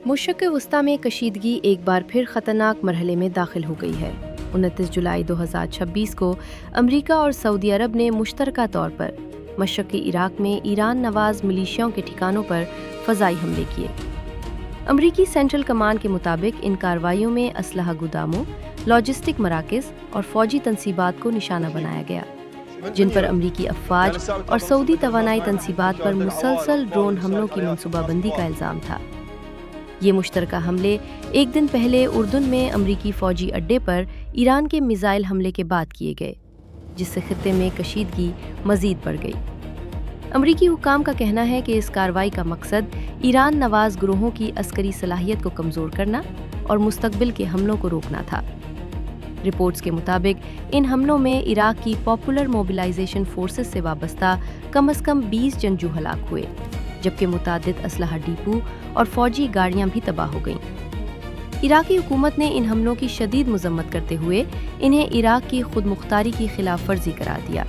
मशरक़ वस्ती में कशीदगी एक बार फिर ख़तरनाक मरहले में दाखिल हो गई है। 29 जुलाई 2026 को अमरीका और सऊदी अरब ने मुश्तरका तौर पर मशरक़ी इराक़ में ईरान नवाज़ मिलिशियाओं के ठिकानों पर फ़ज़ाई हमले किए। अमरीकी सेंट्रल कमान के मुताबिक इन कार्रवाइयों में असलहा गुदामों, लॉजिस्टिक मराकज़ और फ़ौजी तनसीबात को निशाना बनाया गया, जिन पर अमरीकी अफ़वाज और सऊदी तवानाई तनसीबात पर मुसलसल ड्रोन हमलों की मनसूबाबंदी का इल्ज़ाम था। ये मुश्तरका हमले एक दिन पहले उर्दुन में अमरीकी फ़ौजी अड्डे पर ईरान के मिसाइल हमले के बाद किए गए, जिससे खित्ते में कशीदगी मज़ीद बढ़ गई। अमरीकी हुकाम का कहना है कि इस कार्रवाई का मकसद ईरान नवाज़ गुरोहों की अस्करी सलाहियत को कमज़ोर करना और मुस्तकबिल के हमलों को रोकना था। रिपोर्ट्स के मुताबिक इन हमलों में इराक़ की पॉपुलर मोबिलाइजेशन फोर्सेस से वाबस्ता कम अज़ कम 20 जंगजू हलाक हुए, जबकि मुतादिद असलहा डिपो और फ़ौजी गाड़ियाँ भी तबाह हो गईं। इराक़ी हुकूमत ने इन हमलों की शदीद मज़म्मत करते हुए इन्हें इराक़ की खुद मुख्तारी की खिलाफ वर्जी करार दिया।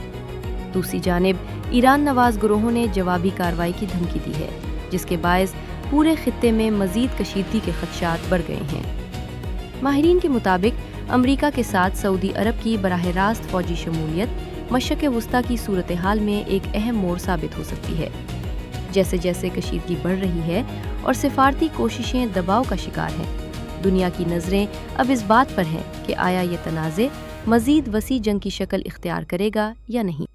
दूसरी जानिब ईरान नवाज़ गुरोहों ने जवाबी कार्रवाई की धमकी दी है, जिसके बायस पूरे खित्ते में मज़ीद कशीदगी के खदशात बढ़ गए हैं। माहिरीन के मुताबिक अमरीका के साथ सऊदी अरब की बराह रास्त फ़ौजी शमूलियत मशरक़ वस्ती की सूरत हाल में एक अहम मोड़ साबित हो सकती है। जैसे जैसे कशीदगी बढ़ रही है और सिफारती कोशिशें दबाव का शिकार हैं, दुनिया की नज़रें अब इस बात पर हैं कि आया ये तनाज़े मज़ीद वसी जंग की शक्ल इख्तियार करेगा या नहीं।